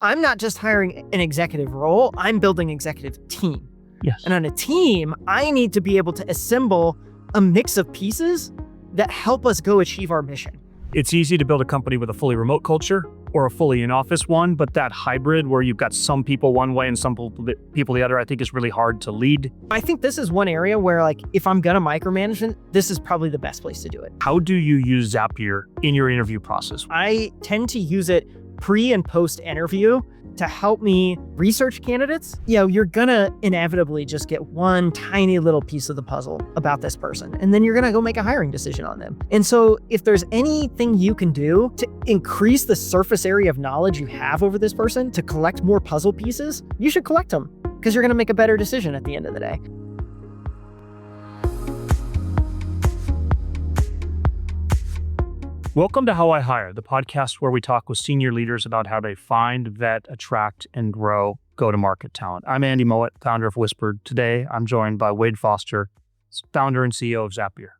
I'm not just hiring an executive role, I'm building executive team. Yes. And on a team, I need to be able to assemble a mix of pieces that help us go achieve our mission. It's easy to build a company with a fully remote culture or a fully in-office one, but that hybrid where you've got some people one way and some people the other, I think is really hard to lead. I think this is one area where, like, if I'm gonna micromanage it, this is probably the best place to do it. How do you use Zapier in your interview process? I tend to use it pre and post interview to help me research candidates. You're gonna inevitably just get one tiny little piece of the puzzle about this person, and then you're gonna go make a hiring decision on them. And so if there's anything you can do to increase the surface area of knowledge you have over this person to collect more puzzle pieces, you should collect them, because you're gonna make a better decision at the end of the day. Welcome to How I Hire, the podcast where we talk with senior leaders about how they find, vet, attract, and grow go-to-market talent. I'm Andy Mowat, founder of Whispered. Today, I'm joined by Wade Foster, founder and CEO of Zapier.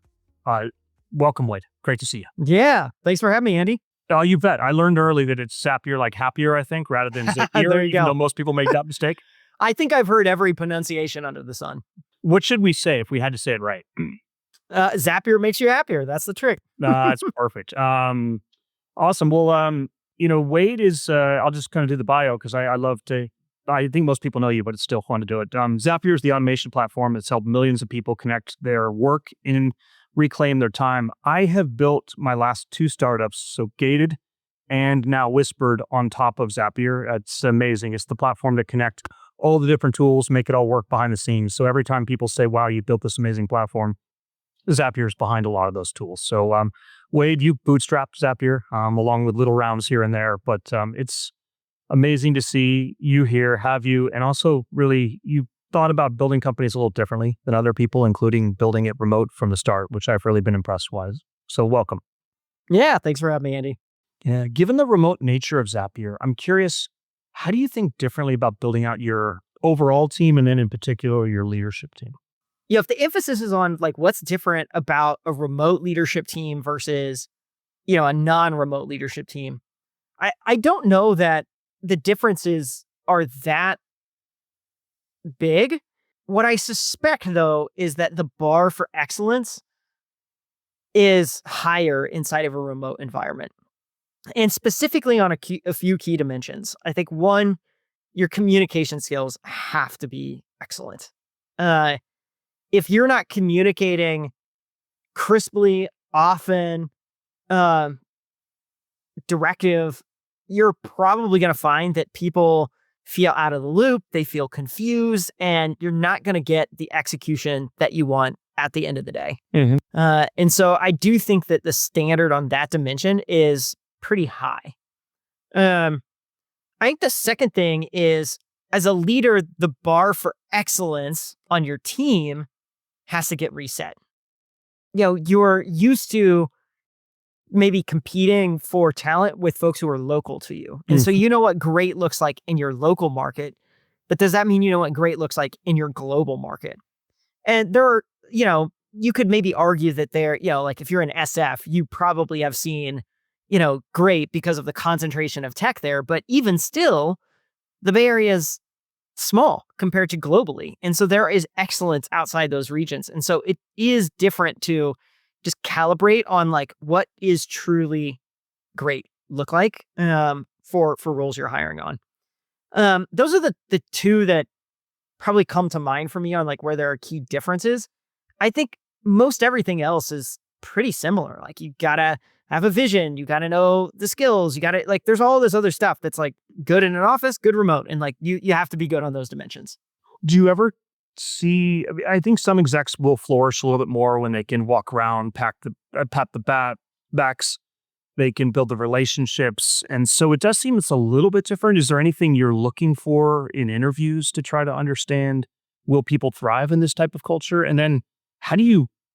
Welcome, Wade. Great to see you. Yeah, thanks for having me, Andy. Oh, you bet. I learned early that it's Zapier like happier, I think, rather than Zapier, There you even go. though most people make that mistake. I think I've heard every pronunciation under the sun. What should we say if we had to say it right? Zapier makes you happier. That's the trick. That's perfect. Awesome. Well, Wade is, I'll just kind of do the bio because I love to, I think most people know you, but it's still fun to do it. Zapier is the automation platform that's helped millions of people connect their work and reclaim their time. I have built my last two startups, so Gated and now Whispered, on top of Zapier. It's amazing. It's the platform that connects all the different tools, make it all work behind the scenes. So every time people say, wow, you built this amazing platform, Zapier is behind a lot of those tools. So, Wade, you bootstrapped Zapier along with little rounds here and there, but it's amazing to see you here, have you, and also really you thought about building companies a little differently than other people, including building it remote from the start, which I've really been impressed with. So welcome. Yeah, thanks for having me, Andy. Yeah, given the remote nature of Zapier, I'm curious, how do you think differently about building out your overall team and then in particular your leadership team? If the emphasis is on like what's different about a remote leadership team versus, a non-remote leadership team, I don't know that the differences are that big. What I suspect, though, is that the bar for excellence is higher inside of a remote environment. And specifically on a few key dimensions. I think one, your communication skills have to be excellent. If you're not communicating crisply, often, directive, you're probably going to find that people feel out of the loop, they feel confused, and you're not going to get the execution that you want at the end of the day. Mm-hmm. And so I do think that the standard on that dimension is pretty high. I think the second thing is, as a leader, the bar for excellence on your team has to get reset. You're used to maybe competing for talent with folks who are local to you. And so you know what great looks like in your local market, but does that mean you know what great looks like in your global market? And there are, you could maybe argue that there, like if you're in SF, you probably have seen, great because of the concentration of tech there. But even still, the Bay Area is small compared to globally. And so there is excellence outside those regions. And so it is different to just calibrate on like what is truly great look like for roles you're hiring on. Those are the two that probably come to mind for me on like where there are key differences. I think most everything else is pretty similar. Like you gotta have a vision, you gotta know the skills, you gotta like, there's all this other stuff that's like good in an office, good remote. And like, you have to be good on those dimensions. Do you ever see, I think some execs will flourish a little bit more when they can walk around, pat the backs, they can build the relationships. And so it does seem it's a little bit different. Is there anything you're looking for in interviews to try to understand, will people thrive in this type of culture? And then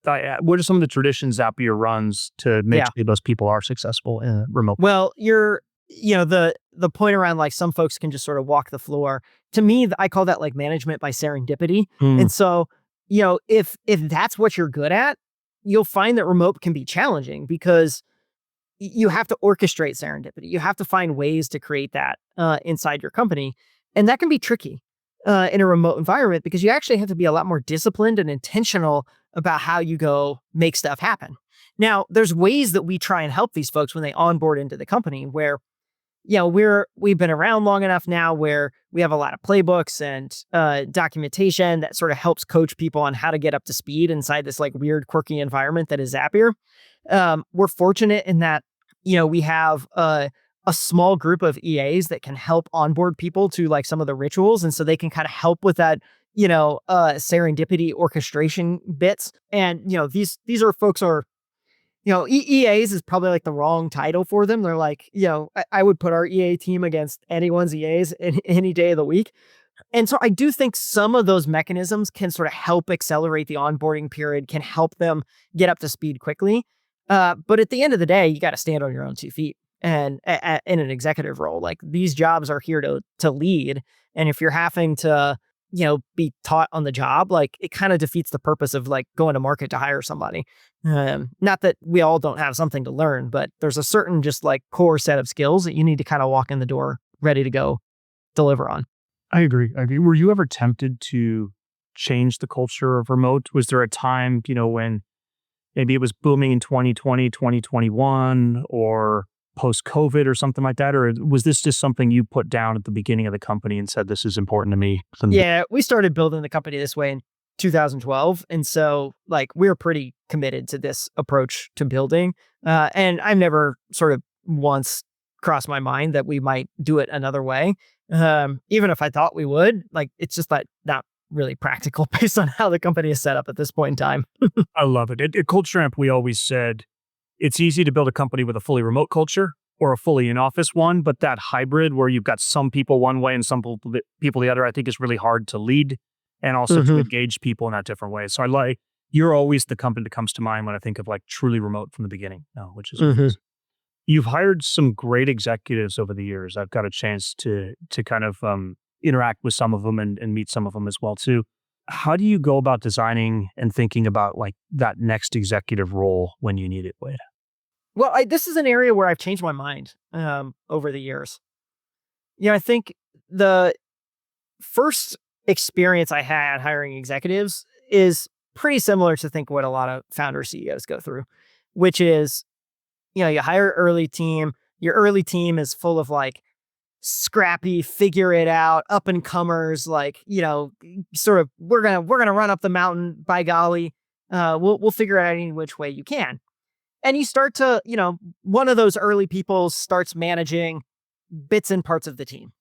what are some of the traditions Zapier runs to make sure those people are successful in remote? Well, the point around like some folks can just sort of walk the floor. To me, I call that like management by serendipity. And so, if that's what you're good at, you'll find that remote can be challenging because, you have to orchestrate serendipity. You have to find ways to create that inside your company. And that can be tricky in a remote environment because you actually have to be a lot more disciplined and intentional about how you go make stuff happen. Now, there's ways that we try and help these folks when they onboard into the company where, we've been around long enough now where we have a lot of playbooks and documentation that sort of helps coach people on how to get up to speed inside this like weird, quirky environment that is Zapier. We're fortunate in that, we have a small group of EAs that can help onboard people to like some of the rituals. And so they can kind of help with that, serendipity orchestration bits. And, these are folks are, EAs is probably like the wrong title for them. They're like, I would put our EA team against anyone's EAs any day of the week. And so I do think some of those mechanisms can sort of help accelerate the onboarding period, can help them get up to speed quickly. But at the end of the day, you got to stand on your own 2 feet. And in an executive role, like these jobs are here to lead. And if you're having to, be taught on the job, like it kind of defeats the purpose of like going to market to hire somebody. Not that we all don't have something to learn, but there's a certain just like core set of skills that you need to kind of walk in the door ready to go deliver on. I agree. Were you ever tempted to change the culture of remote? Was there a time, when maybe it was booming in 2020, 2021, or post-COVID or something like that? Or was this just something you put down at the beginning of the company and said, this is important to me? Yeah, we started building the company this way in 2012. And so like we're pretty committed to this approach to building. And I've never sort of once crossed my mind that we might do it another way. Even if I thought we would, like it's just not really practical based on how the company is set up at this point in time. I love it. At Culture Amp, we always said, it's easy to build a company with a fully remote culture or a fully in-office one, but that hybrid where you've got some people one way and some people the other, I think is really hard to lead and also to engage people in that different way. So you're always the company that comes to mind when I think of like truly remote from the beginning, which is amazing. You've hired some great executives over the years. I've got a chance to kind of interact with some of them and meet some of them as well too. How do you go about designing and thinking about like that next executive role when you need it, Wade? Well, this is an area where I've changed my mind over the years. I think the first experience I had hiring executives is pretty similar to think what a lot of founder CEOs go through, which is, you hire an early team. Your early team is full of like scrappy, figure it out, up and comers, like, sort of we're gonna run up the mountain, by golly. We'll figure it out any which way you can. And you start to, one of those early people starts managing bits and parts of the team.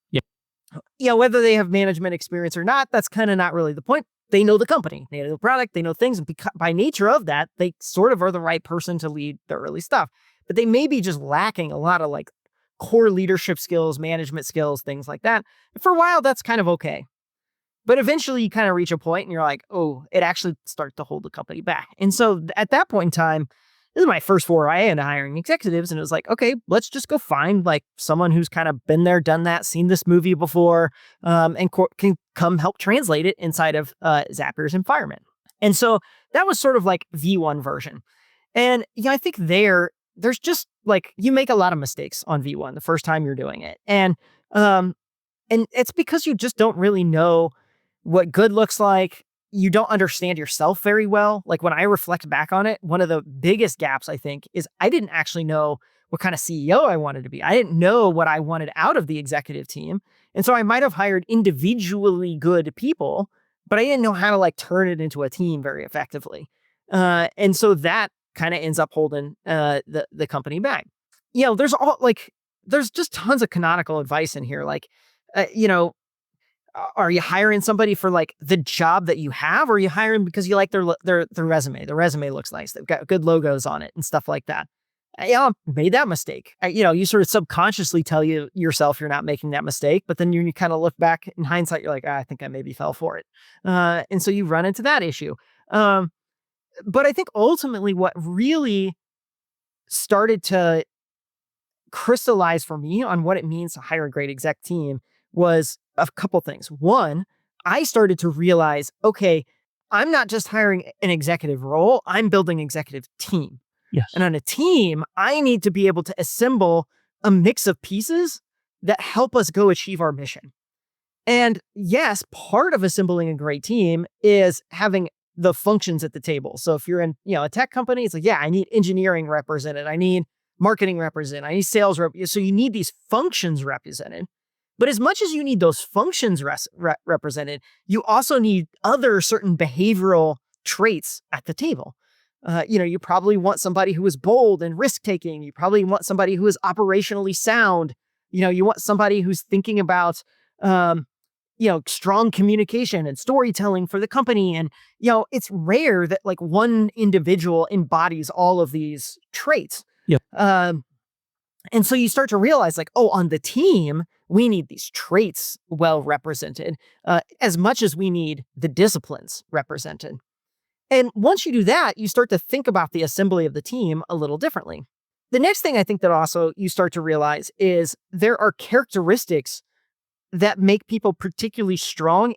Yeah. Whether they have management experience or not, that's kind of not really the point. They know the company, they know the product, they know things. And by nature of that, they sort of are the right person to lead the early stuff. But they may be just lacking a lot of like core leadership skills, management skills, things like that. And for a while, that's kind of okay. But eventually you kind of reach a point and you're like, oh, it actually starts to hold the company back. And so at that point in time, this is my first foray into hiring executives. And it was like, okay, let's just go find like someone who's kind of been there, done that, seen this movie before, and can come help translate it inside of Zapier's environment. And so that was sort of like V1 version. And I think there's just like, you make a lot of mistakes on V1 the first time you're doing it. And it's because you just don't really know what good looks like. You don't understand yourself very well. Like when I reflect back on it, one of the biggest gaps I think is I didn't actually know what kind of CEO I wanted to be. I didn't know what I wanted out of the executive team. And so I might have hired individually good people, but I didn't know how to like turn it into a team very effectively. And so that kind of ends up holding the company back. There's just tons of canonical advice in here. Like, are you hiring somebody for like the job that you have, or are you hiring because you like their resume? The resume looks nice. They've got good logos on it and stuff like that. I made that mistake. You sort of subconsciously tell yourself you're not making that mistake, but then you kind of look back in hindsight, you're like, I think I maybe fell for it. And so you run into that issue. But I think ultimately what really started to crystallize for me on what it means to hire a great exec team was a couple things. One, I started to realize, okay, I'm not just hiring an executive role, I'm building executive team. Yes. And on a team, I need to be able to assemble a mix of pieces that help us go achieve our mission. And yes, part of assembling a great team is having the functions at the table. So if you're in, a tech company, it's like, yeah, I need engineering represented. I need marketing represented. I need sales So you need these functions represented. But as much as you need those functions represented, you also need other certain behavioral traits at the table. You probably want somebody who is bold and risk taking. You probably want somebody who is operationally sound. You want somebody who's thinking about, strong communication and storytelling for the company. And, it's rare that like one individual embodies all of these traits. Yep. And so you start to realize like, oh, on the team, we need these traits well represented as much as we need the disciplines represented. And once you do that, you start to think about the assembly of the team a little differently. The next thing I think that also you start to realize is there are characteristics that make people particularly strong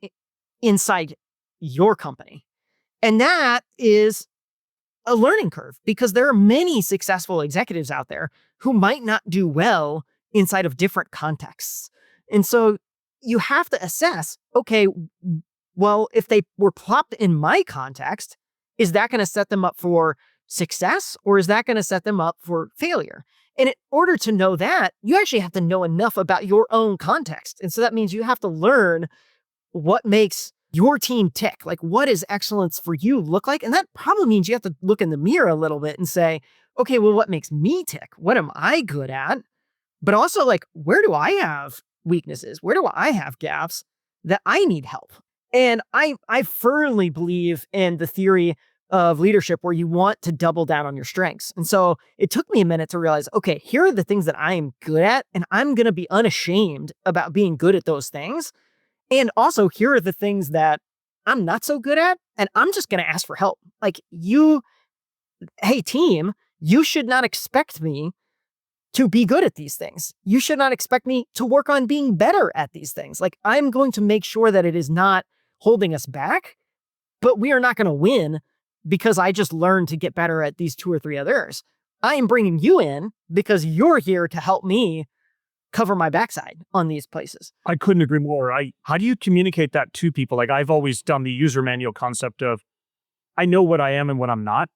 inside your company. And that is a learning curve because there are many successful executives out there who might not do well inside of different contexts. And so you have to assess, okay, well, if they were plopped in my context, is that going to set them up for success or is that going to set them up for failure? And in order to know that, you actually have to know enough about your own context. And so that means you have to learn what makes your team tick. Like, what does excellence for you look like? And that probably means you have to look in the mirror a little bit and say, okay, well, what makes me tick? What am I good at? But also, like, where do I have weaknesses? Where do I have gaps that I need help? And I firmly believe in the theory of leadership where you want to double down on your strengths. And so it took me a minute to realize, okay, here are the things that I am good at, and I'm going to be unashamed about being good at those things. And also, here are the things that I'm not so good at, and I'm just going to ask for help. Like hey team, you should not expect me to be good at these things. You should not expect me to work on being better at these things. Like, I'm going to make sure that it is not holding us back, but we are not going to win because I just learned to get better at these 2 or 3 others. I am bringing you in because you're here to help me cover my backside on these places. I couldn't agree more. How do you communicate that to people? Like, I've always done the user manual concept of, I know what I am and what I'm not.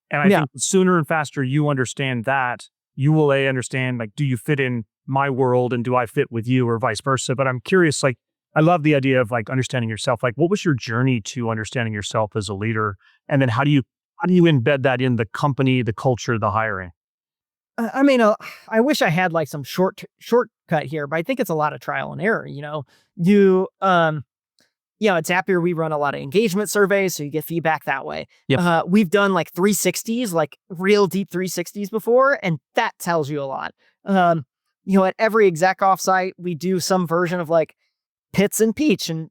And I think the sooner and faster you understand that, you will understand, like, do you fit in my world and do I fit with you or vice versa? But I'm curious, like, I love the idea of like understanding yourself. Like, what was your journey to understanding yourself as a leader? And then how do you embed that in the company, the culture, the hiring? I mean, I wish I had like some shortcut here, but I think it's a lot of trial and error. At Zapier, we run a lot of engagement surveys, so you get feedback that way. Yep. We've done like 360s, like real deep 360s before, and that tells you a lot. At every exec offsite, we do some version of like Pits and Peach. And,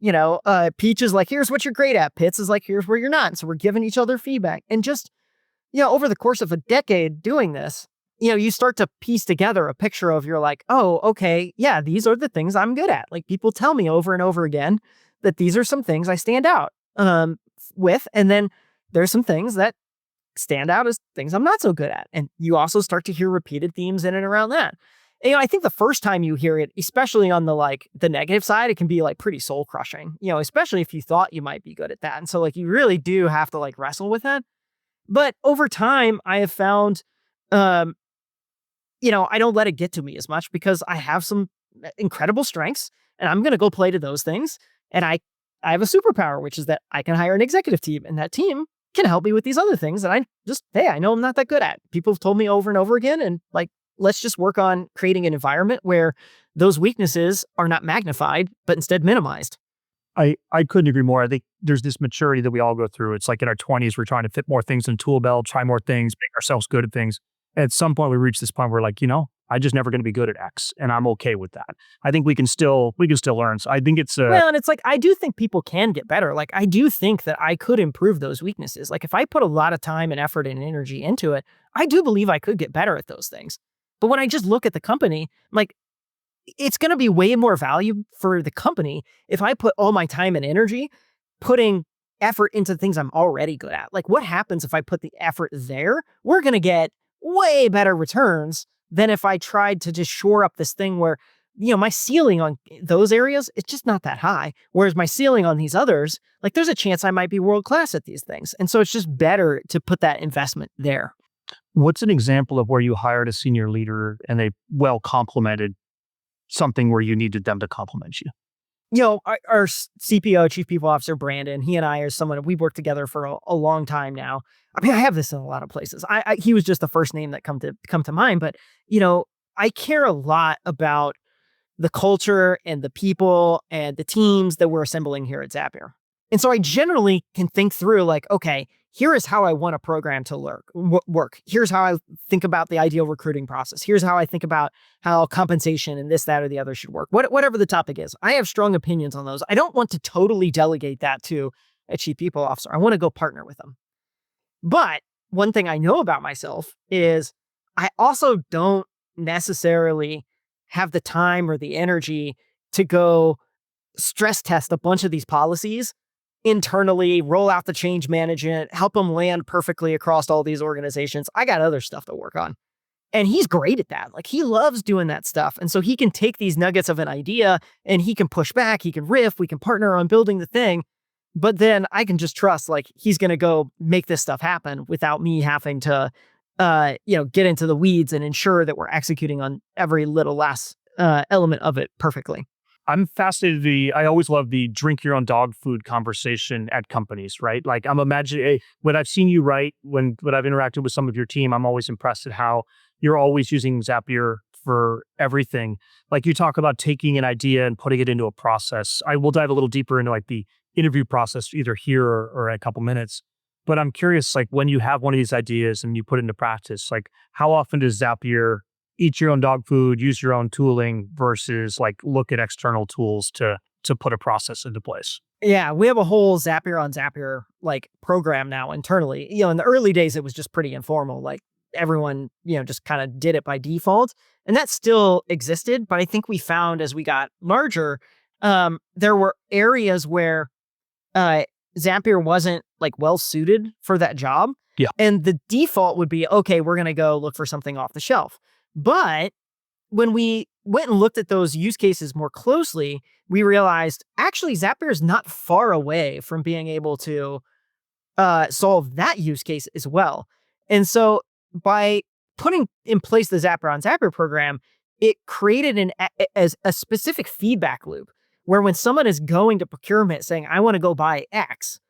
Peach is like, here's what you're great at. Pits is like, here's where you're not. And so we're giving each other feedback. And just, over the course of a decade doing this, you start to piece together a picture of you're like, oh, okay, yeah, these are the things I'm good at. Like, people tell me over and over again that these are some things I stand out with. And then there's some things that stand out as things I'm not so good at. And you also start to hear repeated themes in and around that. And, I think the first time you hear it, especially on the negative side, it can be like pretty soul crushing, especially if you thought you might be good at that. And so like, you really do have to like wrestle with that. But over time, I have found, I don't let it get to me as much because I have some incredible strengths and I'm going to go play to those things. And I have a superpower, which is that I can hire an executive team and that team can help me with these other things that I know I'm not that good at. People have told me over and over again, and like, let's just work on creating an environment where those weaknesses are not magnified, but instead minimized. I couldn't agree more. I think there's this maturity that we all go through. It's like in our 20s, we're trying to fit more things in tool belt, try more things, make ourselves good at things. At some point, we reach this point where like, I'm just never going to be good at X, and I'm okay with that. I think we can still learn. So I think it's well, and it's like, I do think people can get better. Like, I do think that I could improve those weaknesses. Like, if I put a lot of time and effort and energy into it, I do believe I could get better at those things. But when I just look at the company, like, it's going to be way more value for the company if I put all my time and energy putting effort into things I'm already good at. Like, what happens if I put the effort there? We're going to get way better returns than if I tried to just shore up this thing where, my ceiling on those areas, it's just not that high. Whereas my ceiling on these others, like there's a chance I might be world class at these things. And so it's just better to put that investment there. What's an example of where you hired a senior leader and they well complemented something where you needed them to complement you? Our CPO, Chief People Officer, Brandon, he and I are someone we've worked together for a long time now. I mean, I have this in a lot of places. He was just the first name that come to mind, but I care a lot about the culture and the people and the teams that we're assembling here at Zapier. And so I generally can think through like, okay, here is how I want a program to work. Here's how I think about the ideal recruiting process. Here's how I think about how compensation and this, that, or the other should work. Whatever the topic is, I have strong opinions on those. I don't want to totally delegate that to a chief people officer. I want to go partner with them. But one thing I know about myself is I also don't necessarily have the time or the energy to go stress test a bunch of these policies internally, roll out the change management, help them land perfectly across all these organizations. I got other stuff to work on. And he's great at that. Like he loves doing that stuff. And so he can take these nuggets of an idea and he can push back, he can riff, we can partner on building the thing. But then I can just trust like he's going to go make this stuff happen without me having to, get into the weeds and ensure that we're executing on every little last element of it perfectly. I'm fascinated. I always love the drink your own dog food conversation at companies, right? Like I'm imagining when I've seen you write, when I've interacted with some of your team, I'm always impressed at how you're always using Zapier for everything. Like you talk about taking an idea and putting it into a process. I will dive a little deeper into like the interview process either here or in a couple minutes. But I'm curious, like when you have one of these ideas and you put it into practice, like how often does Zapier eat your own dog food, use your own tooling versus like look at external tools to put a process into place? Yeah, we have a whole Zapier on Zapier like program now internally. In the early days, it was just pretty informal. Like everyone, just kind of did it by default. And that still existed. But I think we found as we got larger, there were areas where Zapier wasn't like well suited for that job. Yeah. And the default would be, okay, we're going to go look for something off the shelf. But when we went and looked at those use cases more closely, we realized actually Zapier is not far away from being able to solve that use case as well. And so by putting in place the Zapier on Zapier program, it created as a specific feedback loop where when someone is going to procurement saying, I want to go buy X,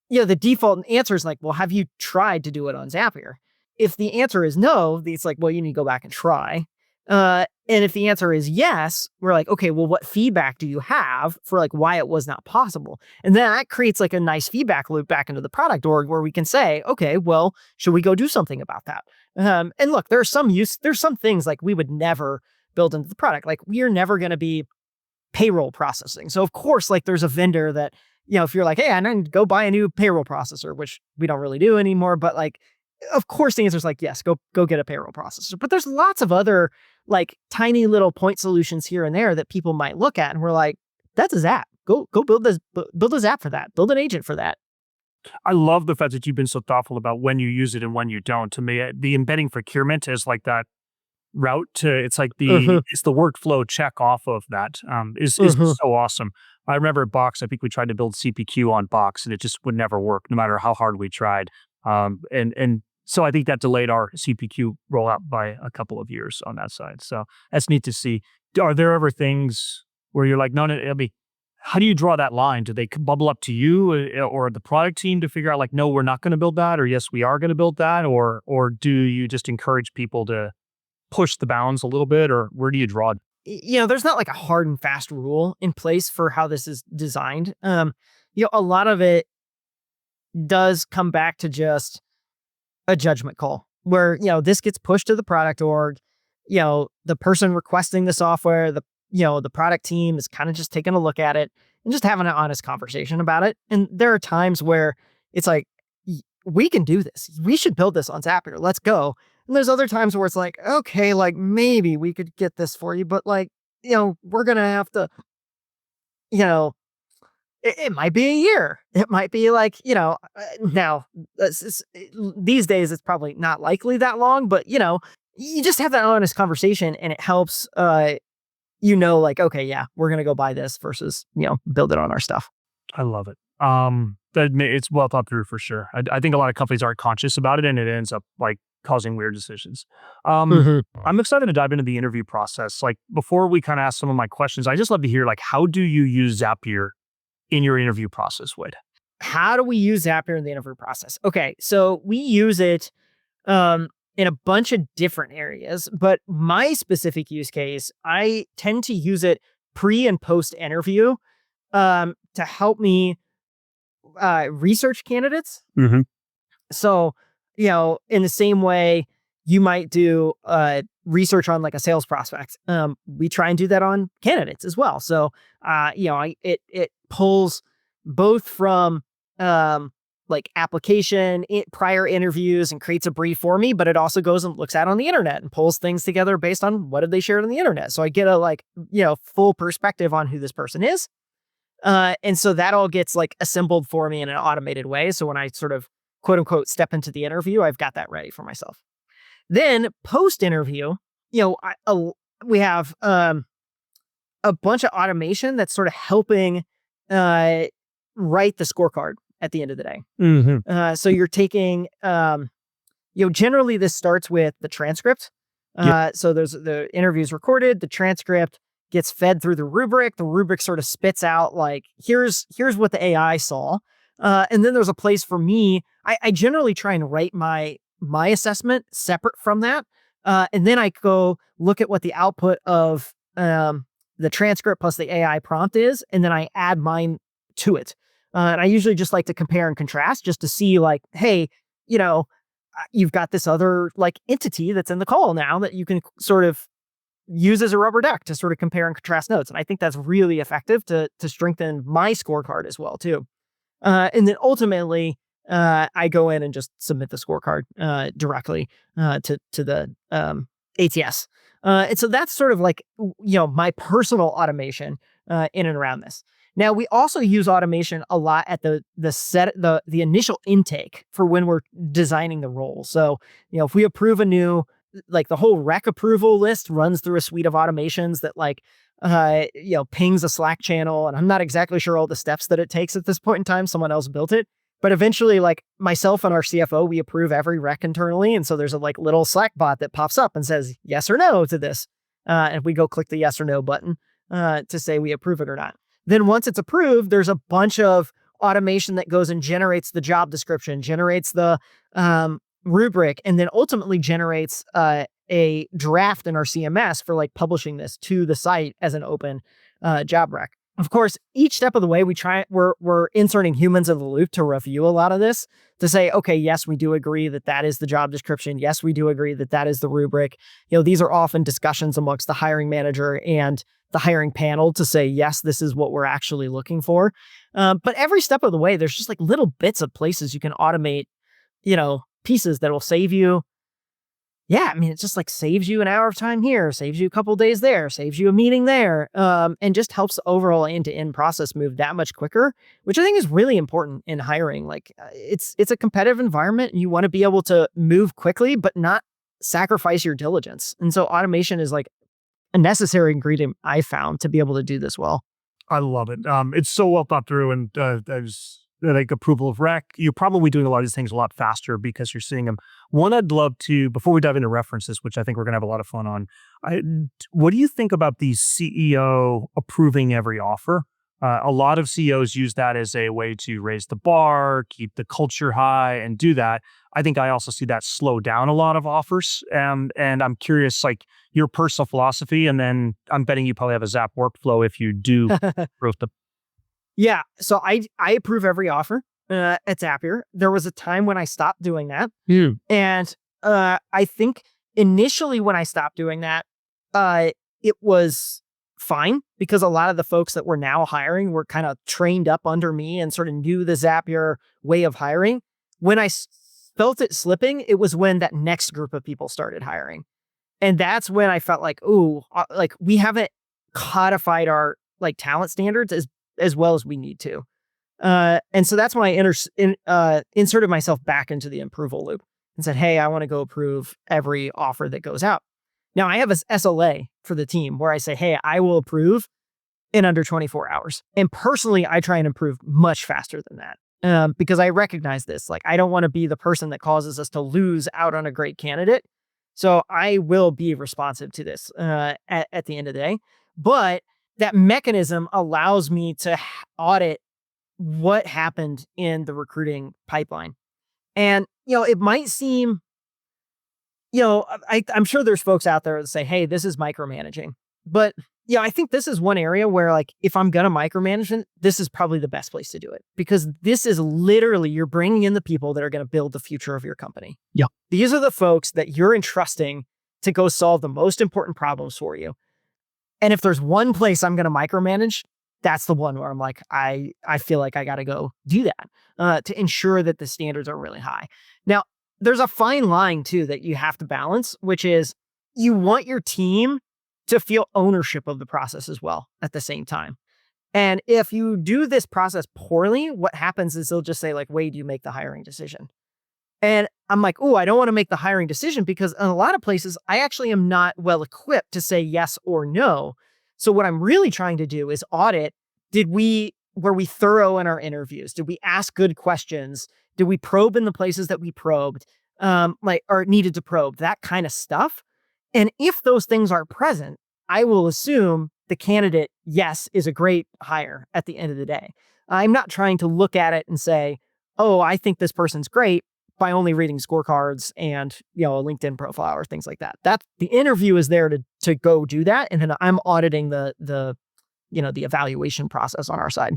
the default answer is like, well, have you tried to do it on Zapier? If the answer is no, it's like, well, you need to go back and try. And if the answer is yes, we're like, okay, well, what feedback do you have for like why it was not possible? And then that creates like a nice feedback loop back into the product org where we can say, okay, well, should we go do something about that? And look, there's some things like we would never build into the product. Like we are never going to be payroll processing. So of course, like there's a vendor that, if you're like, hey, I need to go buy a new payroll processor, which we don't really do anymore, but like, of course the answer is like, yes, go get a payroll processor. But there's lots of other like tiny little point solutions here and there that people might look at. And we're like, that's a Zap. Go build a Zap for that. Build an agent for that. I love the fact that you've been so thoughtful about when you use it and when you don't. To me, the embedding procurement is like that route to, it's like it's the workflow check off of that is so awesome. I remember at Box, I think we tried to build CPQ on Box and it just would never work no matter how hard we tried. And so I think that delayed our CPQ rollout by a couple of years on that side. So that's neat to see. Are there ever things where you're like, no, I mean, how do you draw that line? Do they bubble up to you or the product team to figure out like, no, we're not going to build that, or yes, we are going to build that, or do you just encourage people to push the bounds a little bit, or where do you draw? There's not like a hard and fast rule in place for how this is designed. A lot of it does come back to just a judgment call where, this gets pushed to the product org, the person requesting the software, the product team is kind of just taking a look at it and just having an honest conversation about it. And there are times where it's like, we can do this. We should build this on Zapier. Let's go. And there's other times where it's like, okay, like maybe we could get this for you, but like, we're going to have to, It might be a year. It might be like, now these days it's probably not likely that long, but you just have that honest conversation and it helps, like, okay, yeah, we're going to go buy this versus, build it on our stuff. I love it. It's well thought through for sure. I think a lot of companies aren't conscious about it, and it ends up like causing weird decisions. Um, Mhm. I'm excited to dive into the interview process. Like before we kind of ask some of my questions, I just love to hear like how do you use Zapier in your interview process, Wade? How do we use Zapier in the interview process? Okay, so we use it um, in a bunch of different areas, but my specific use case, I tend to use it pre and post interview to help me research candidates. Mm-hmm. So, in the same way you might do research on like a sales prospect, we try and do that on candidates as well. So, it pulls both from like application, prior interviews, and creates a brief for me, but it also goes and looks at on the internet and pulls things together based on what have they shared on the internet. So I get a like full perspective on who this person is. And so that all gets like assembled for me in an automated way. So when I sort of quote unquote step into the interview, I've got that ready for myself. Then post interview, we have a bunch of automation that's sort of helping uh, write the scorecard at the end of the day. Mm-hmm. So you're taking, generally this starts with the transcript. Yeah. So there's the interview's recorded, the transcript gets fed through the rubric. The rubric sort of spits out like, here's what the AI saw. And then there's a place for me. I generally try and write my assessment separate from that. And then I go look at what the output of the transcript plus the AI prompt is, and then I add mine to it. And I usually just like to compare and contrast just to see like, hey, you've got this other like entity that's in the call now that you can sort of use as a rubber duck to sort of compare and contrast notes. And I think that's really effective to strengthen my scorecard as well too. And then ultimately, I go in and just submit the scorecard directly to the ATS. And so that's sort of like my personal automation in and around this. Now we also use automation a lot at the initial intake for when we're designing the role. So if we approve a new, like the whole rec approval list runs through a suite of automations that like pings a Slack channel, and I'm not exactly sure all the steps that it takes at this point in time. Someone else built it. But eventually, like myself and our CFO, we approve every rec internally. And so there's a like little Slack bot that pops up and says yes or no to this. And we go click the yes or no button to say we approve it or not. Then once it's approved, there's a bunch of automation that goes and generates the job description, generates the rubric, and then ultimately generates a draft in our CMS for like publishing this to the site as an open job rec. Of course, each step of the way we're inserting humans in the loop to review a lot of this to say, okay, yes, we do agree that that is the job description. Yes, we do agree that that is the rubric. These are often discussions amongst the hiring manager and the hiring panel to say, yes, this is what we're actually looking for. But every step of the way, there's just like little bits of places you can automate, pieces that will save you. Yeah, I mean, it just like saves you an hour of time here, saves you a couple days there, saves you a meeting there, and just helps the overall end-to-end process move that much quicker, which I think is really important in hiring. Like, it's a competitive environment, and you want to be able to move quickly, but not sacrifice your diligence. And so automation is like a necessary ingredient I found to be able to do this well. I love it. It's so well thought through, and there's like approval of rec. You're probably doing a lot of these things a lot faster because you're seeing them. One, I'd love to, before we dive into references, which I think we're going to have a lot of fun on, what do you think about the CEO approving every offer? A lot of CEOs use that as a way to raise the bar, keep the culture high, and do that. I think I also see that slow down a lot of offers. And I'm curious, like your personal philosophy, and then I'm betting you probably have a Zap workflow if you do approve them. Yeah, so I approve every offer at Zapier. There was a time when I stopped doing that, and I think initially when I stopped doing that, it was fine because a lot of the folks that we're now hiring were kind of trained up under me and sort of knew the Zapier way of hiring. When I felt it slipping, it was when that next group of people started hiring, and that's when I felt like, ooh, like we haven't codified our like talent standards as well as we need to. And so that's when I inserted myself back into the approval loop and said, hey, I want to go approve every offer that goes out. Now I have a SLA for the team where I say, hey, I will approve in under 24 hours. And personally, I try and improve much faster than that. Because I recognize this. Like, I don't want to be the person that causes us to lose out on a great candidate. So I will be responsive to this at the end of the day. But that mechanism allows me to audit what happened in the recruiting pipeline. And, it might seem, I'm sure there's folks out there that say, hey, this is micromanaging. But yeah, I think this is one area where, like, if I'm going to micromanage it, this is probably the best place to do it, because this is literally, you're bringing in the people that are going to build the future of your company. Yeah. These are the folks that you're entrusting to go solve the most important problems for you. And if there's one place I'm going to micromanage, that's the one where I'm like, I feel like I got to go do that to ensure that the standards are really high. Now, there's a fine line too that you have to balance, which is you want your team to feel ownership of the process as well at the same time. And if you do this process poorly, what happens is they'll just say, like, Wade, you make the hiring decision. And I'm like, oh, I don't want to make the hiring decision, because in a lot of places, I actually am not well equipped to say yes or no. So what I'm really trying to do is audit, were we thorough in our interviews? Did we ask good questions? Did we probe in the places that we probed, or needed to probe, that kind of stuff? And if those things are present, I will assume the candidate, yes, is a great hire at the end of the day. I'm not trying to look at it and say, oh, I think this person's great by only reading scorecards and, a LinkedIn profile or things like that. The interview is there to go do that. And then I'm auditing the evaluation process on our side.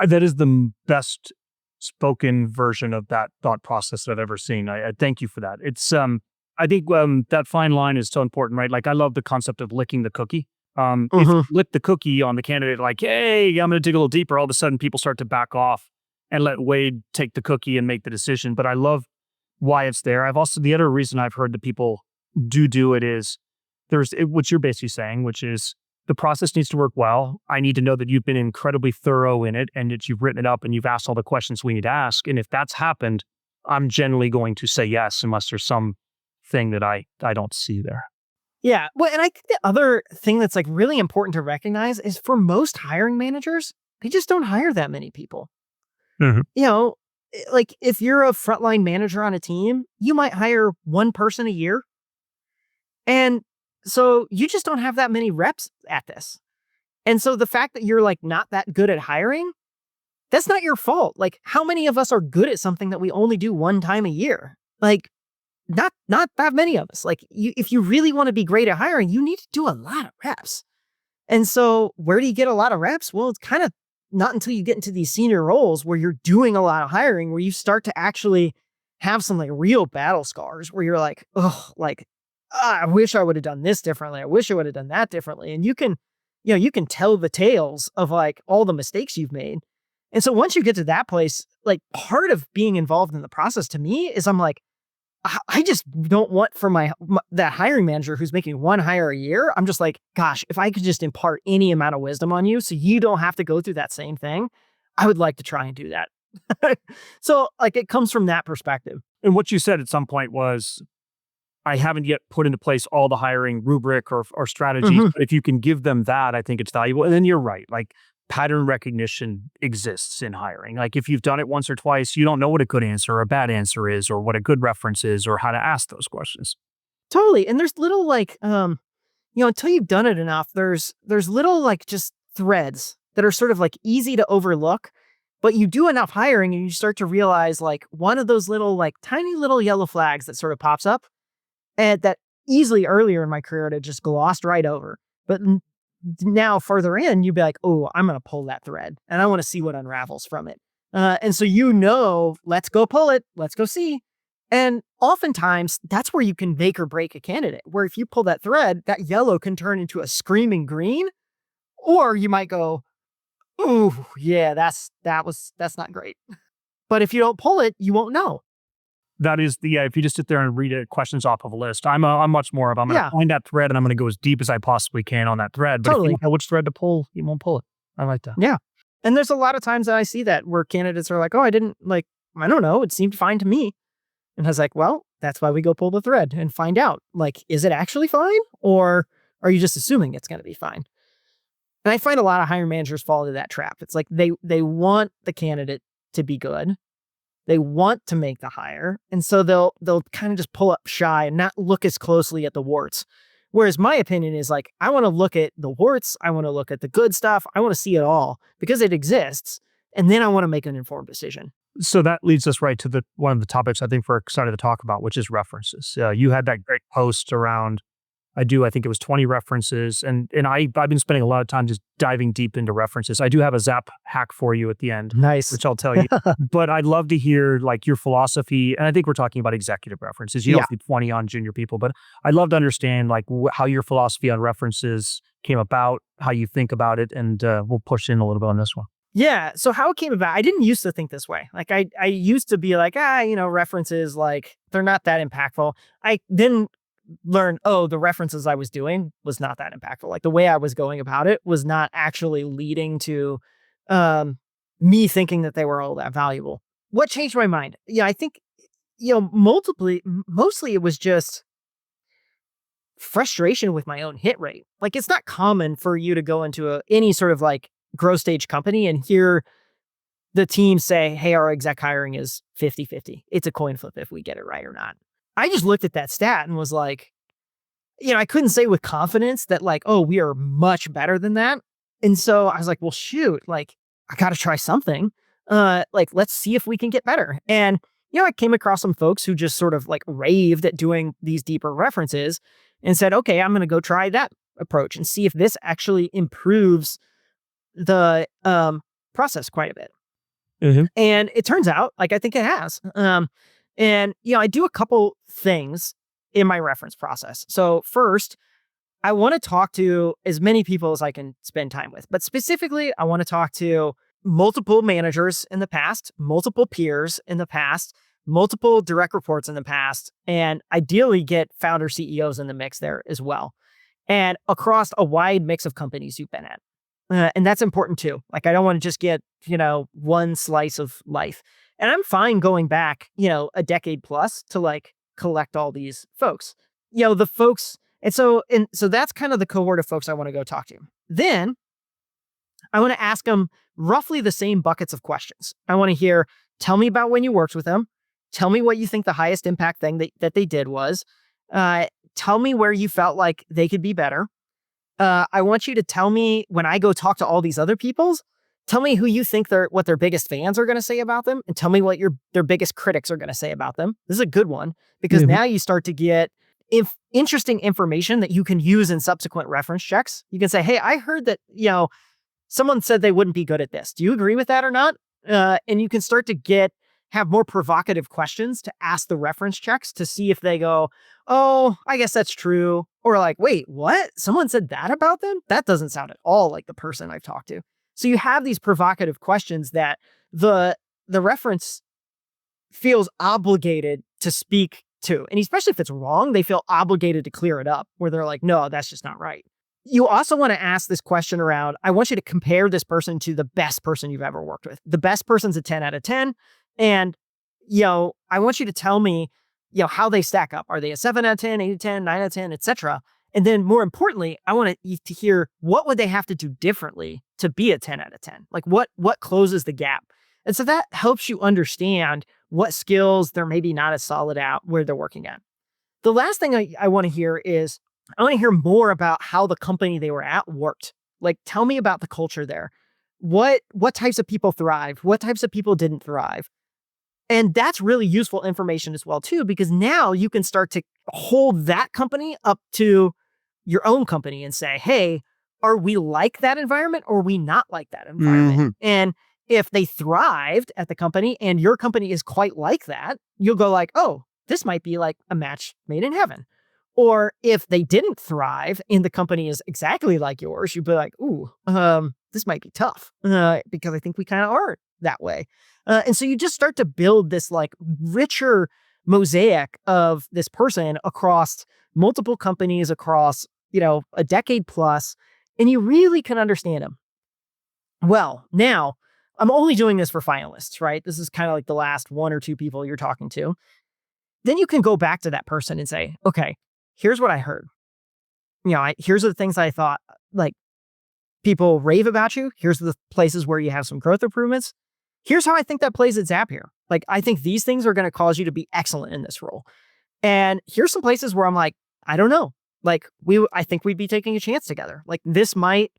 That is the best spoken version of that thought process that I've ever seen. I thank you for that. It's, I think that fine line is so important, right? Like, I love the concept of licking the cookie. If you lick the cookie on the candidate, like, hey, I'm going to dig a little deeper, all of a sudden people start to back off and let Wade take the cookie and make the decision. But I love why it's there. The other reason I've heard that people do it is what you're basically saying, which is the process needs to work well. I need to know that you've been incredibly thorough in it and that you've written it up and you've asked all the questions we need to ask. And if that's happened, I'm generally going to say yes, unless there's some thing that I don't see there. Yeah. Well, and I think the other thing that's, like, really important to recognize is, for most hiring managers, they just don't hire that many people. Mm-hmm. Like, if you're a frontline manager on a team, you might hire one person a year. And so you just don't have that many reps at this. And so the fact that you're, like, not that good at hiring, that's not your fault. Like, how many of us are good at something that we only do one time a year? Like, not that many of us. Like, if you really want to be great at hiring, you need to do a lot of reps. And so where do you get a lot of reps? Well, it's kind of not until you get into these senior roles where you're doing a lot of hiring, where you start to actually have some, like, real battle scars where you're like, oh, like, I wish I would have done this differently. I wish I would have done that differently. And you can tell the tales of, like, all the mistakes you've made. And so once you get to that place, like, part of being involved in the process to me is, I'm like, I just don't want for that hiring manager who's making one hire a year. I'm just like, gosh, if I could just impart any amount of wisdom on you so you don't have to go through that same thing, I would like to try and do that. So, like, it comes from that perspective. And what you said at some point was, I haven't yet put into place all the hiring rubric or strategies, but if you can give them that, I think it's valuable. And then you're right. Like, pattern recognition exists in hiring. Like, if you've done it once or twice, you don't know what a good answer or a bad answer is, or what a good reference is, or how to ask those questions. Totally. And there's little, like, until you've done it enough, there's little, like, just threads that are sort of, like, easy to overlook, but you do enough hiring and you start to realize, like, one of those little, like, tiny little yellow flags that sort of pops up, and that easily earlier in my career to just glossed right over. But now further in, you'd be like, oh, I'm going to pull that thread and I want to see what unravels from it. And so, let's go pull it. Let's go see. And oftentimes that's where you can make or break a candidate, where if you pull that thread, that yellow can turn into a screaming green, or you might go, ooh, yeah, that's not great. But if you don't pull it, you won't know. That is if you just sit there and read questions off of a list, I'm much more of, I'm going to find that thread and I'm going to go as deep as I possibly can on that thread. But if you don't know which thread to pull, you won't pull it. I like that. Yeah. And there's a lot of times that I see that where candidates are like, oh, I don't know, it seemed fine to me. And I was like, well, that's why we go pull the thread and find out, like, is it actually fine? Or are you just assuming it's going to be fine? And I find a lot of hiring managers fall into that trap. It's like they want the candidate to be good. They want to make the hire. And so they'll kind of just pull up shy and not look as closely at the warts. Whereas my opinion is like, I want to look at the warts. I want to look at the good stuff. I want to see it all because it exists. And then I want to make an informed decision. So that leads us right to one of the topics I think we're excited to talk about, which is references. You had that great post around, I think it was 20 references. And I've been spending a lot of time just diving deep into references. I do have a Zap hack for you at the end, Nice. which I'll tell you. But I'd love to hear like your philosophy. And I think we're talking about executive references. You don't need 20 on junior people, but I'd love to understand like how your philosophy on references came about, how you think about it. And we'll push in a little bit on this one. Yeah. So how it came about, I didn't used to think this way. Like I used to be like, references, like they're not that impactful. I then learned, the references I was doing was not that impactful. Like the way I was going about it was not actually leading to me thinking that they were all that valuable. What changed my mind? Yeah, I think, mostly it was just frustration with my own hit rate. Like it's not common for you to go into any sort of like growth stage company and hear the team say, hey, our exec hiring is 50-50. It's a coin flip if we get it right or not. I just looked at that stat and was like, I couldn't say with confidence that like, oh, we are much better than that. And so I was like, well, shoot, like I got to try something. Like, let's see if we can get better. And, I came across some folks who just sort of like raved at doing these deeper references and said, okay, I'm going to go try that approach and see if this actually improves the process quite a bit. Mm-hmm. And it turns out, like, I think it has. And, I do a couple things in my reference process. So first, I want to talk to as many people as I can spend time with. But specifically, I want to talk to multiple managers in the past, multiple peers in the past, multiple direct reports in the past, and ideally get founder CEOs in the mix there as well. And across a wide mix of companies you've been at. And that's important too. Like, I don't want to just get, one slice of life. And I'm fine going back, a decade plus to like collect all these folks, the folks. And so that's kind of the cohort of folks I want to go talk to. Then I want to ask them roughly the same buckets of questions. I want to hear, tell me about when you worked with them. Tell me what you think the highest impact thing that they did was. Tell me where you felt like they could be better. I want you to tell me when I go talk to all these other peoples, tell me who you think what their biggest fans are going to say about them, and tell me what their biggest critics are going to say about them. This is a good one because now you start to get interesting information that you can use in subsequent reference checks. You can say, hey, I heard that, someone said they wouldn't be good at this. Do you agree with that or not? And you can start to have more provocative questions to ask the reference checks to see if they go, oh, I guess that's true. Or like, wait, what? Someone said that about them? That doesn't sound at all like the person I've talked to. So you have these provocative questions that the reference feels obligated to speak to. And especially if it's wrong, they feel obligated to clear it up where they're like, no, that's just not right. You also want to ask this question around, I want you to compare this person to the best person you've ever worked with. The best person's a 10 out of 10. And, I want you to tell me, how they stack up. Are they a 7 out of 10, 8 out of 10, 9 out of 10, et cetera? And then more importantly, I want to hear what would they have to do differently to be a 10 out of 10? Like what closes the gap? And so that helps you understand what skills they're maybe not as solid at where they're working at. The last thing I want to hear is, I want to hear more about how the company they were at worked. Like, tell me about the culture there. What types of people thrived? What types of people didn't thrive? And that's really useful information as well, too, because now you can start to hold that company up to your own company and say, hey, are we like that environment or are we not like that environment? Mm-hmm. And if they thrived at the company and your company is quite like that, you'll go like, oh, this might be like a match made in heaven. Or if they didn't thrive and the company is exactly like yours, you'd be like, ooh, this might be tough because I think we kind of are that way. And so you just start to build this like richer mosaic of this person across multiple companies, across, a decade plus, and you really can understand them. Well, now I'm only doing this for finalists, right? This is kind of like the last one or two people you're talking to. Then you can go back to that person and say, okay, here's what I heard. Here's the things I thought like people rave about you. Here's the places where you have some growth improvements. Here's how I think that plays at Zapier. Like, I think these things are going to cause you to be excellent in this role. And here's some places where I'm like, I don't know. Like, I think we'd be taking a chance together. Like, this might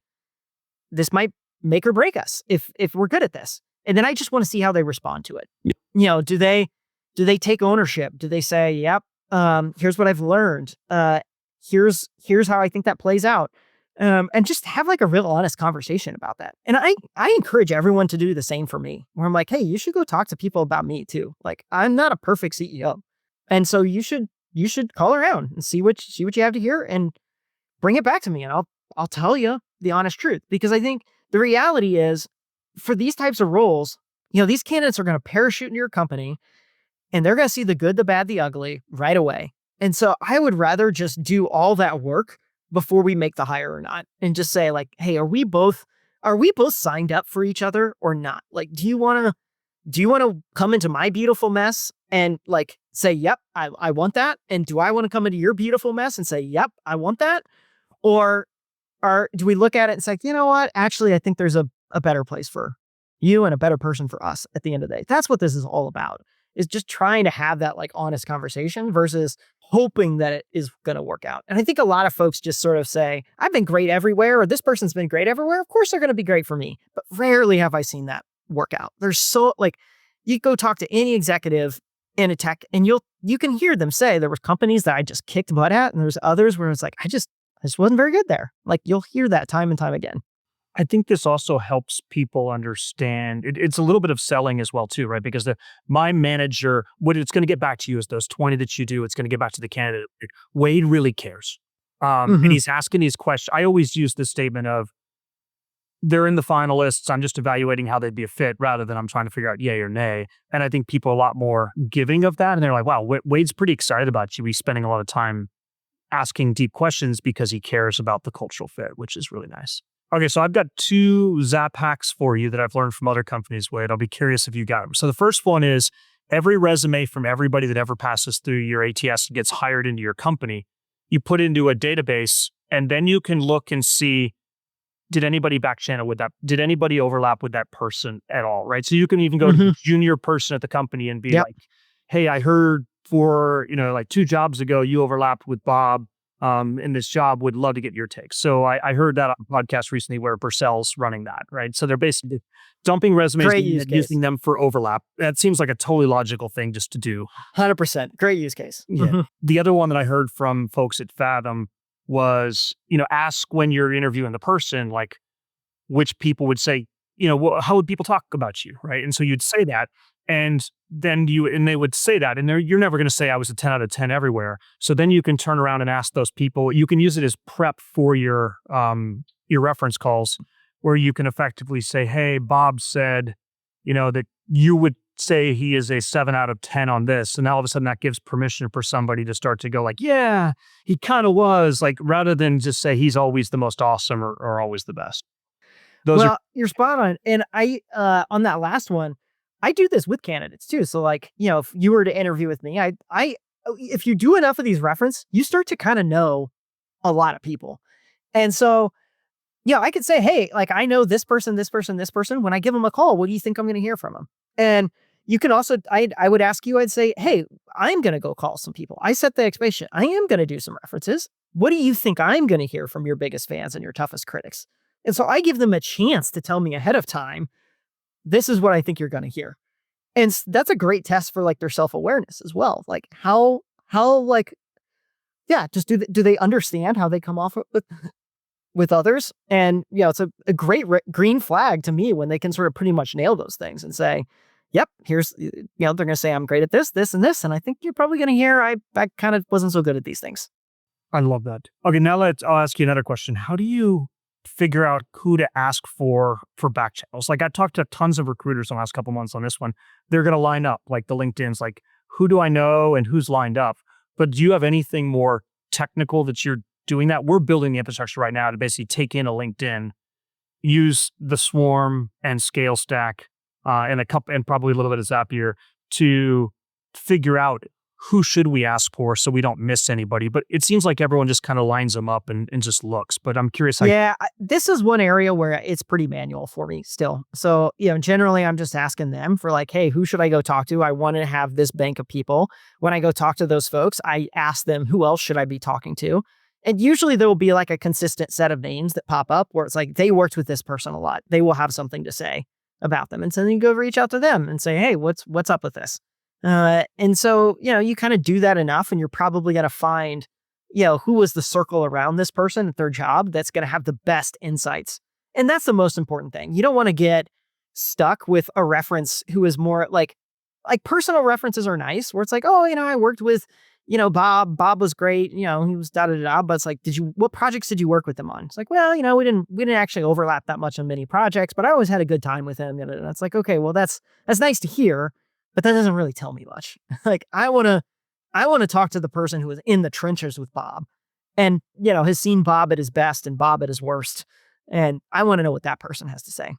make or break us if we're good at this. And then I just want to see how they respond to it. Do they take ownership? Do they say, yep, here's what I've learned. Here's how I think that plays out. And just have like a real honest conversation about that. And I encourage everyone to do the same for me, where I'm like, hey, you should go talk to people about me too. Like, I'm not a perfect CEO. And so you should call around and see what you have to hear and bring it back to me. And I'll tell you the honest truth, because I think the reality is for these types of roles, these candidates are going to parachute into your company and they're going to see the good, the bad, the ugly right away. And so I would rather just do all that work before we make the hire or not, and just say like, hey, are we both signed up for each other or not? Like, do you want to come into my beautiful mess and like say, yep, I want that? And do I want to come into your beautiful mess and say, yep, I want that? Or do we look at it and say, you know what? Actually, I think there's a better place for you and a better person for us at the end of the day. That's what this is all about, is just trying to have that like honest conversation versus hoping that it is going to work out. And I think a lot of folks just sort of say, I've been great everywhere, or this person's been great everywhere. Of course they're going to be great for me. But rarely have I seen that work out. There's so like, you go talk to any executive in a tech and you can hear them say there was companies that I just kicked butt at. And there's others where it's like, I just wasn't very good there. Like, you'll hear that time and time again. I think this also helps people understand. It's a little bit of selling as well too, right? Because my manager, what it's going to get back to you is those 20 that you do. It's going to get back to the candidate. Wade really cares, and he's asking these questions. I always use this statement of, they're in the finalists. I'm just evaluating how they'd be a fit rather than I'm trying to figure out yay or nay. And I think people are a lot more giving of that. And they're like, wow, Wade's pretty excited about you. He's spending a lot of time asking deep questions because he cares about the cultural fit, which is really nice. Okay, so I've got 2 Zap hacks for you that I've learned from other companies, Wade. I'll be curious if you got them. So the first one is, every resume from everybody that ever passes through your ATS and gets hired into your company, you put into a database, and then you can look and see, did anybody back channel with that? Did anybody overlap with that person at all, right? So you can even go to the junior person at the company and be like, hey, I heard for, like 2 jobs ago, you overlapped with Bob in this job, would love to get your take. So I heard that on a podcast recently where Purcell's running that, right? So they're basically dumping resumes and using them for overlap. That seems like a totally logical thing just to do. 100%. Great use case. Yeah. The other one that I heard from folks at Fathom was, ask when you're interviewing the person, like, which people would say, how would people talk about you, right? And so you'd say that, and then they would say that, and you're never going to say I was a 10 out of 10 everywhere. So then you can turn around and ask those people. You can use it as prep for your reference calls, where you can effectively say, hey, Bob said, that you would say he is a 7 out of 10 on this. And all of a sudden that gives permission for somebody to start to go like, yeah, he kind of was, like, rather than just say he's always the most awesome or always the best. You're spot on. And I, on that last one, I do this with candidates too. So like, if you were to interview with me, if you do enough of these reference, you start to kind of know a lot of people. And so, I could say, hey, like, I know this person, this person, this person. When I give them a call, what do you think I'm going to hear from them? And you can also, I would ask you, I'd say, hey, I'm going to go call some people. I set the expectation. I am going to do some references. What do you think I'm going to hear from your biggest fans and your toughest critics? And so I give them a chance to tell me ahead of time, this is what I think you're going to hear. And that's a great test for like their self-awareness as well. Like how like, just do they understand how they come off with others? And, it's a great green flag to me when they can sort of pretty much nail those things and say, yep, here's, they're going to say, I'm great at this, this, and this. And I think you're probably going to hear, I kind of wasn't so good at these things. I love that. Okay, now I'll ask you another question. How do you figure out who to ask for back channels? Like, I've talked to tons of recruiters in the last couple months on this one. They're going to line up, like the LinkedIn's like, who do I know and who's lined up? But do you have anything more technical that you're doing that? We're building the infrastructure right now to basically take in a LinkedIn use the Swarm and Scale Stack and a couple and probably a little bit of Zapier to figure out who should we ask for so we don't miss anybody. But it seems like everyone just kind of lines them up and just looks. But I'm curious how. Yeah, this is one area where it's pretty manual for me still. So, generally I'm just asking them for like, hey, who should I go talk to? I want to have this bank of people. When I go talk to those folks, I ask them, who else should I be talking to? And usually there will be like a consistent set of names that pop up where it's like, they worked with this person a lot. They will have something to say about them. And so then you go reach out to them and say, hey, what's up with this? And so, you kind of do that enough and you're probably going to find, who was the circle around this person at their job that's going to have the best insights. And that's the most important thing. You don't want to get stuck with a reference who is more like personal references are nice where it's like, oh, I worked with, Bob. Bob was great. He was da-da-da-da. But it's like, what projects did you work with him on? It's like, well, we didn't actually overlap that much on many projects, but I always had a good time with him. And it's like, okay, well, that's nice to hear. But that doesn't really tell me much. Like I want to talk to the person who was in the trenches with Bob and, has seen Bob at his best and Bob at his worst. And I want to know what that person has to say.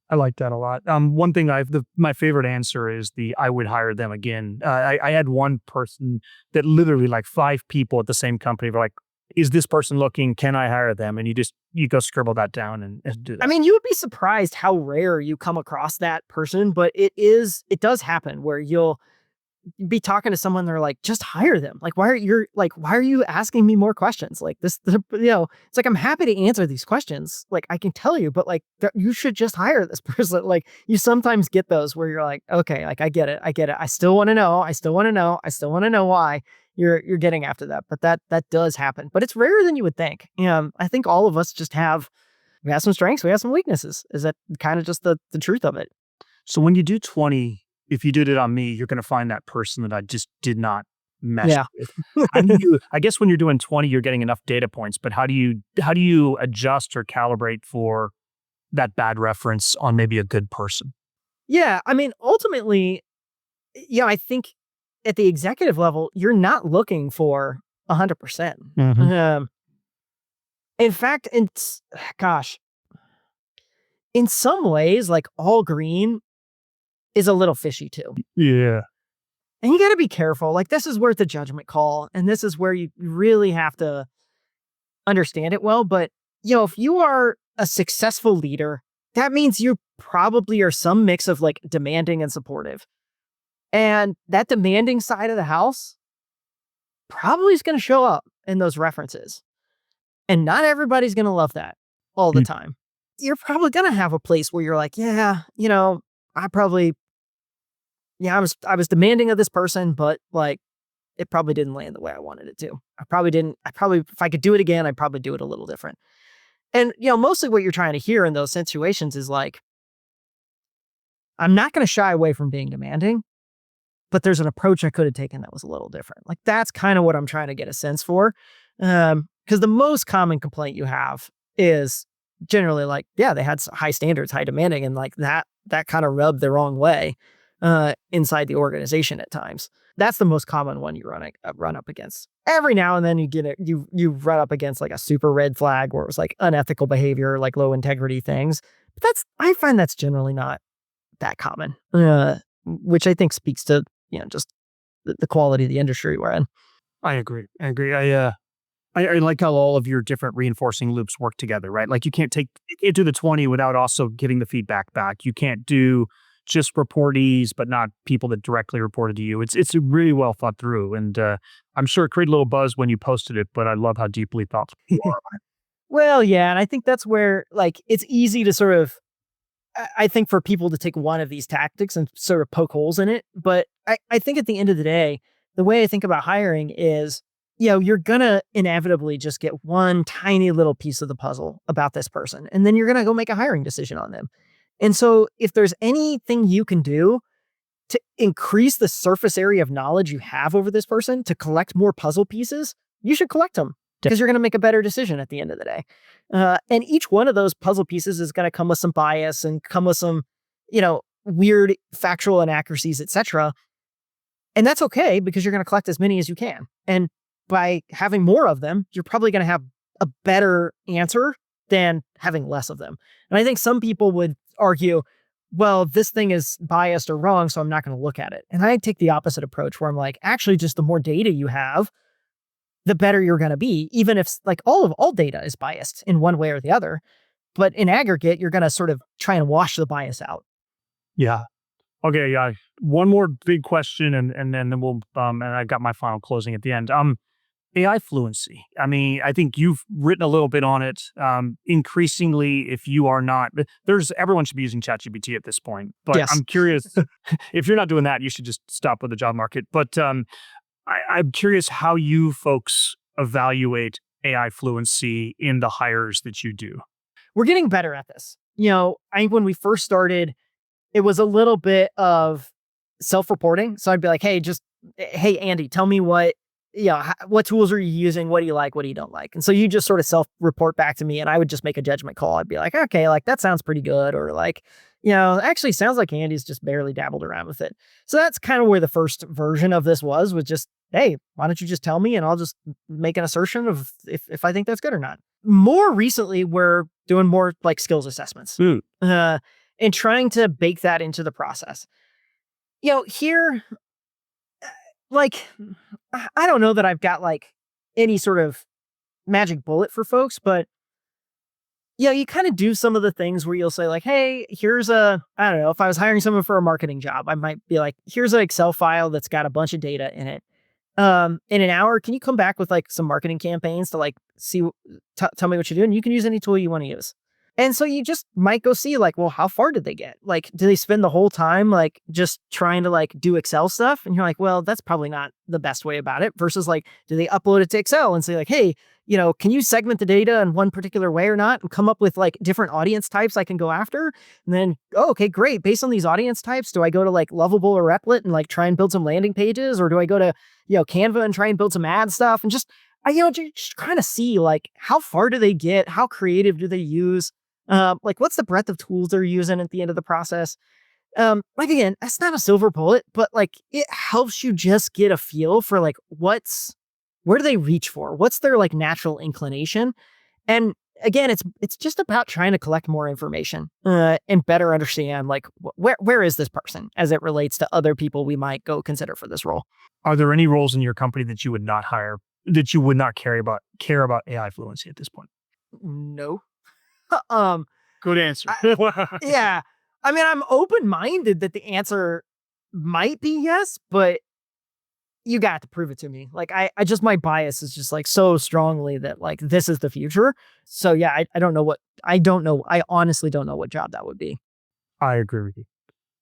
I like that a lot. One thing my favorite answer is I would hire them again. I had one person that literally like 5 people at the same company were like, is this person looking? Can I hire them? And you go scribble that down and do that. I mean, you would be surprised how rare you come across that person, but it does happen where you'll be talking to someone, they're like, just hire them. Like, why are you asking me more questions? Like this, it's like, I'm happy to answer these questions. Like I can tell you, but like, you should just hire this person. Like you sometimes get those where you're like, okay, like I get it. I still want to know. I still want to know why you're getting after that. But that does happen, but it's rarer than you would think. I think all of us we have some strengths. We have some weaknesses. Is that kind of just the truth of it? So when you do 20, if you did it on me, you're going to find that person that I just did not mesh with. I guess when you're doing 20, you're getting enough data points, but how do you adjust or calibrate for that bad reference on maybe a good person? Yeah. I mean, ultimately, I think at the executive level, you're not looking for 100%. Mm-hmm. In fact, in some ways, like all green is a little fishy too. Yeah. And you got to be careful. Like this is where it's a judgment call. And this is where you really have to understand it well. But, if you are a successful leader, that means you probably are some mix of like demanding and supportive. And that demanding side of the house probably is going to show up in those references. And not everybody's going to love that all the time. You're probably going to have a place where you're like, yeah, I was demanding of this person, but like, it probably didn't land the way I wanted it to. If I could do it again, I'd probably do it a little different. And, mostly what you're trying to hear in those situations is like, I'm not going to shy away from being demanding, but there's an approach I could have taken that was a little different. Like, that's kind of what I'm trying to get a sense for. Because the most common complaint you have is generally like, yeah, they had high standards, high demanding, and like that kind of rubbed the wrong way inside the organization at times. That's the most common one you run up against. Every now and then you run up against like a super red flag where it was like unethical behavior, like low integrity things. But I find that's generally not that common, which I think speaks to just the quality of the industry we're in. I agree. I like how all of your different reinforcing loops work together, right? Like you can't do the 20 without also getting the feedback back. You can't do just reportees, but not people that directly reported to you. It's really well thought through. And I'm sure it created a little buzz when you posted it, but I love how deeply thoughtful you are. Well, yeah. And I think that's where like, it's easy to sort of, I think for people to take one of these tactics and sort of poke holes in it. But I think at the end of the day, the way I think about hiring is, you're going to inevitably just get one tiny little piece of the puzzle about this person. And then you're going to go make a hiring decision on them. And so if there's anything you can do to increase the surface area of knowledge you have over this person to collect more puzzle pieces, you should collect them because you're going to make a better decision at the end of the day. And each one of those puzzle pieces is going to come with some bias and come with some, weird factual inaccuracies, etc. And that's okay because you're going to collect as many as you can. And by having more of them, you're probably going to have a better answer than having less of them. And I think some people would argue, well, this thing is biased or wrong, so I'm not going to look at it. And I take the opposite approach where I'm like, actually, just the more data you have, the better you're going to be, even if like all data is biased in one way or the other. But in aggregate, you're going to sort of try and wash the bias out. Yeah. Okay. Yeah. One more big question, and then we'll and I got my final closing at the end. AI fluency. I mean, I think you've written a little bit on it. Increasingly, if you are not, everyone should be using ChatGPT at this point. But Yes. I'm curious, if you're not doing that, you should just stop with the job market. But I'm curious how you folks evaluate AI fluency in the hires that you do. We're getting better at this. I think when we first started, it was a little bit of self-reporting. So I'd be like, hey, Andy, tell me what tools are you using? What do you like? What do you don't like? And so you just sort of self-report back to me, and I would just make a judgment call. I'd be like, okay, like that sounds pretty good. Or like, actually sounds like Andy's just barely dabbled around with it. So that's kind of where the first version of this was just, hey, why don't you just tell me and I'll just make an assertion of if I think that's good or not. More recently, we're doing more like skills assessments and trying to bake that into the process. Here, like, I don't know that I've got like any sort of magic bullet for folks, but you kind of do some of the things where you'll say like, hey, I don't know, if I was hiring someone for a marketing job, I might be like, here's an Excel file that's got a bunch of data in it. In an hour, can you come back with like some marketing campaigns to like tell me what you're doing? You can use any tool you want to use. And so you just might go see like, well, how far did they get? Like, do they spend the whole time like just trying to like do Excel stuff? And you're like, well, that's probably not the best way about it. Versus like, do they upload it to Excel and say like, hey, can you segment the data in one particular way or not? And come up with like different audience types I can go after. And then, okay, great. Based on these audience types, do I go to like Lovable or Replit and like try and build some landing pages? Or do I go to, Canva and try and build some ad stuff? And just kind of see like, how far do they get? How creative do they use? Like what's the breadth of tools they're using at the end of the process? Like again, that's not a silver bullet, but like it helps you just get a feel for like where do they reach for? What's their like natural inclination? And again, it's just about trying to collect more information and better understand like where is this person as it relates to other people we might go consider for this role. Are there any roles in your company that you would not hire, that you would not care about AI fluency at this point? No. Good answer. Yeah. I mean, I'm open-minded that the answer might be yes, but you got to prove it to me. Like I just, my bias is just like so strongly that like, this is the future. So yeah, I don't know. I honestly don't know what job that would be. I agree with you.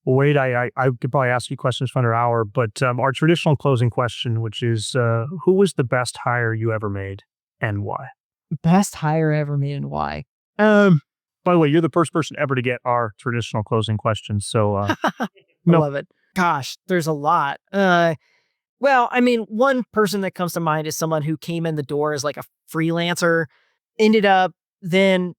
Well, Wade, I could probably ask you questions for another hour, but our traditional closing question, which is, who was the best hire you ever made and why? Best hire ever made and why? By the way, you're the first person ever to get our traditional closing question. So, I love it. Gosh, there's a lot. Well, I mean, one person that comes to mind is someone who came in the door as like a freelancer, ended up then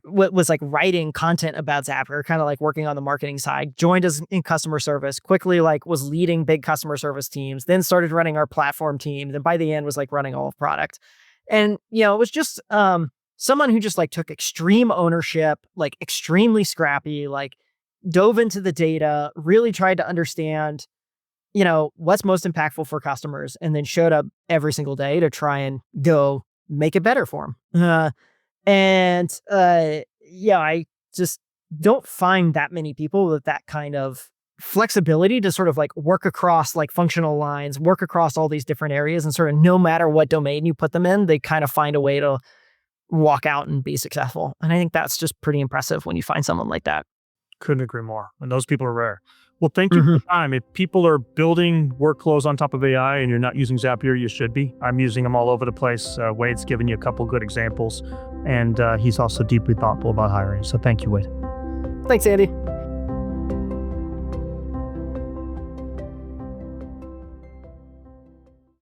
was like writing content about Zapier, kind of like working on the marketing side, joined us in customer service, quickly like was leading big customer service teams, then started running our platform team. Then by the end was like running all of product. And, it was just someone who just like took extreme ownership, like extremely scrappy, like dove into the data, really tried to understand, what's most impactful for customers, and then showed up every single day to try and go make it better for them. I just don't find that many people with that kind of flexibility to sort of like work across like functional lines, work across all these different areas, and sort of no matter what domain you put them in, they kind of find a way to walk out and be successful. And I think that's just pretty impressive when you find someone like that. Couldn't agree more. And those people are rare. Well, thank you for the time. If people are building workflows on top of AI and you're not using Zapier, you should be. I'm using them all over the place. Wade's given you a couple good examples, and he's also deeply thoughtful about hiring. So thank you, Wade. Thanks, Andy.